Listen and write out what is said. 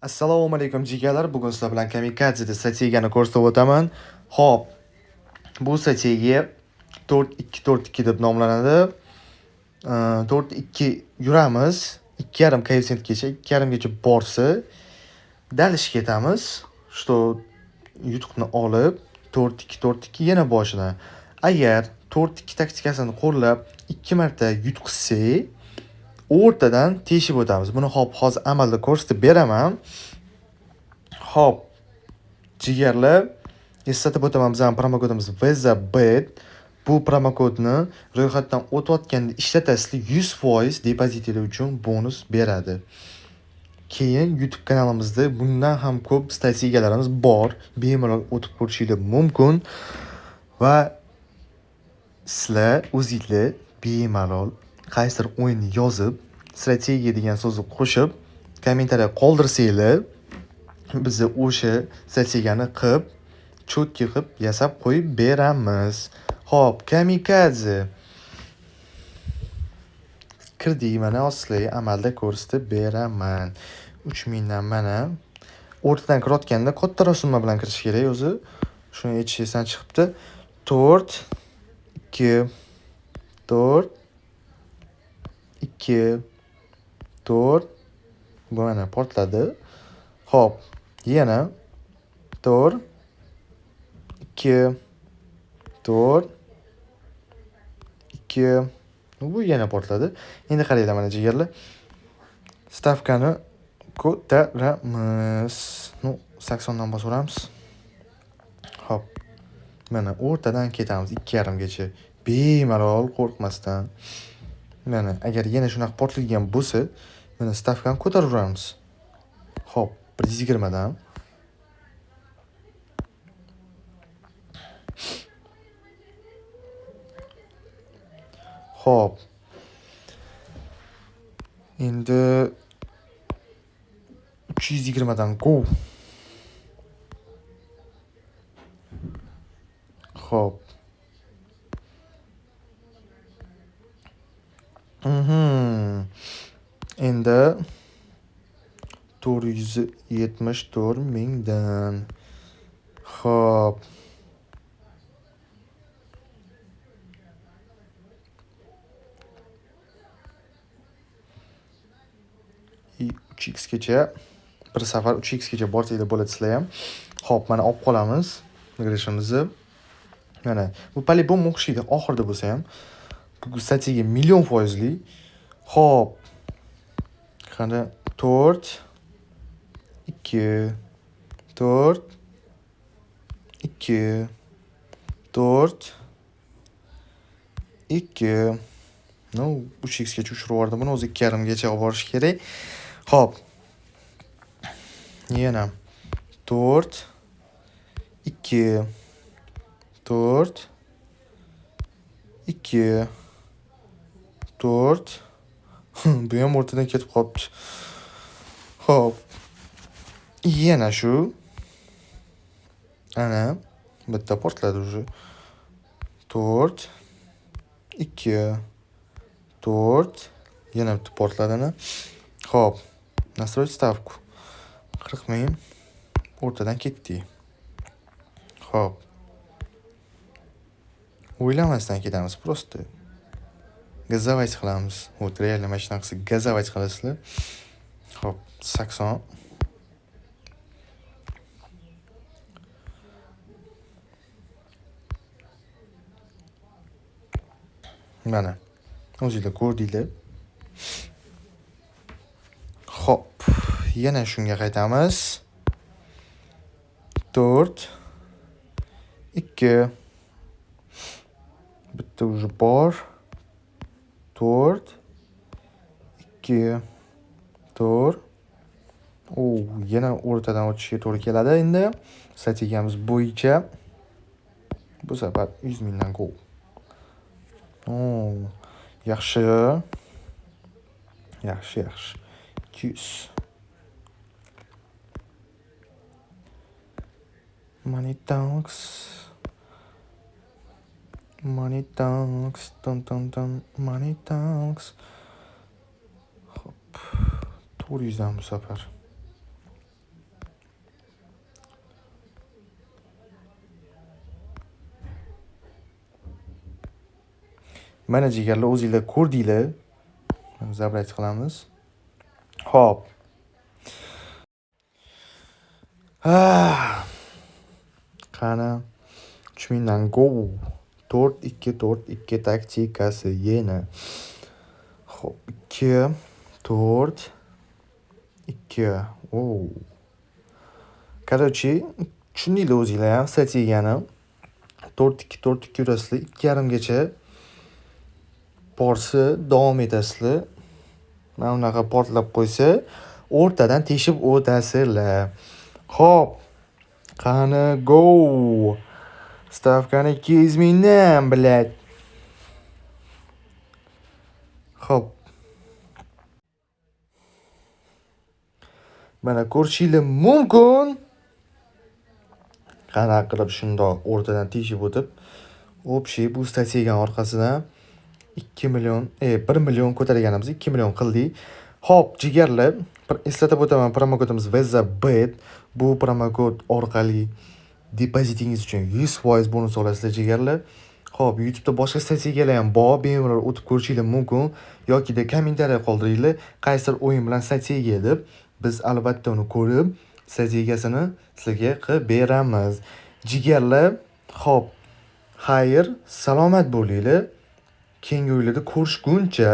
Assalomu alaykum jigarlar. Bugun sizlar bilan Kamikadze strategiyani ko'rsatib o'taman. Xo'p, bu strategiya 4-2-4-2 deb nomlanadi. 4-2 yuramiz. 2,5 koeffitsiyentgacha, 2,5 gacha borsa, dalish ketamiz. Что yutuqni olib 4-2-4-2 yana boshidan. Agar 4-2 taktikasini qo'llab 2 marta yutqizsak, o'rtadan teshib o'tamiz. Buni hozir amalda ko'rsatib beraman. Hop, jigarlar, eslatib o'taman, bizning promokodimiz VZBET. Bu promokodni ro'yxatdan o'tayotganda ishlatasizlik 100% depozitingiz uchun bonus beradi. Keyin YouTube kanalimizda bundan ham ko'p strategiyalarimiz bor. Bemalol o'tib ko'rishingiz mumkin va sizlar o'zingizlar bemalol qaysidir o'yinni yozib, strategiya degan so'zni qo'shib, kommentariya qoldirsanglar, biz o'sha strategiyani qilib, cho'tki qilib yasab qo'yib beramiz. Xo'p, Kamikadze kirdik, mana sizlarga amalda ko'rsatib beraman. 3000 dan mana o'rtadan kirayotganda kattaroq summa bilan kirish kerak o'zi. Shuni aytishdan chiqibdi. 4 2 4 2 4 bu mana portladi. Xo'p, yana 4 2 4 2 bu yana portladi. Endi qaranglar mana jigarlar. Stavkani ko'taramiz. 80 dan bosaveramiz. Hop. Mana o'rtadan ketamiz 2,5 gacha. Bemalol qo'rqmasdan. Mana agar yana shunaqa portlagan bo'lsa, mana stavkani ko'taraveramiz. Hop, 120 dan. Hop. Endi 320 dan go. Hop. Endi 474 mingdan. Hop. И 3x gacha bir safar 3x gacha borsanglar bo'ladi sizlar ham. Hop, mana olib qolamiz migrashimizni. Mana bu polibom o'xshaydi oxirida bo'lsa ham. Bu strategiya million foizli. Hop. Qani 4 2 4 2 4 2 no 3x gacha ushirib yubordim. Buni o'zi 2,5 gacha olib borish kerak. Hop. Yana 4 2 4 2 4 bu ham o'rtadan ketib qolibdi. Hop. Yana shu. Ana bitta portladi уже. 4 2 4 yana bitta portladi ana. Hop. Настроить ставку. 40 ming o'rtadan ketdi. Hop. O'ylamasdan ketamiz просто. Gazavayt qilamiz. Вот реально mana shunaqa qilsa gazavayt qilasizlar. Hop, 80. Mana. O'zingizlar ko'rdinglar. Hop, yana shunga qaytamiz. 4 2 bitta уже bor. 4 2 4 yana o'rtadan o'tishga to'g'ri keladi endi. Strategiyamiz bo'yicha bu safar 100 mingdan go. Yaxshi. Yaxshi. 200. Money tanks. Money tanks. Money tanks. Hop. 400 dan bu safar. Mana jigarlar o'zingizlar ko'rdinglar. Zabrayt qilamiz. Xo'p. Qani 3000 dan go. 4-2 taktikasi yana. Xo'p, 2 4 2. Короче, tushundinglar o'zinglar ham strategiyani. 4-2 yurasizlar, 2:30gacha borsa davom etasizlar. Mana unaqa portlab qo'ysa, o'rtadan teshib o'tasizlar. Xo'p. Qani go. Stavkani 200 dan, блядь. Xo'p. Mana ko'rishingiz mumkin. Qanaqa qilib shundoq o'rtadan teshib o'tib, общий bu strategiyaning orqasidan 2 million, 1 million ko'targanimiz, 2 million qildik. Xo'p, jigarlar, eslatib o'taman, promokodimiz VEZABET. Bu promokod orqali depozitingiz uchun 100% bonus olasizlar jigarlar. Xo'p, YouTube'da boshqa strategiyalar ham bor, bemalol o'tib ko'rishingiz mumkin yoki-da kommentariya qoldiringlar, qaysi o'yin bilan strategiya deb. Biz albatta uni ko'rib, strategiyasini sizlarga qilib beramiz. Jigarlar, xo'p, xayr, salomat bo'linglar. Keyingi o'yinlarda ko'rishguncha.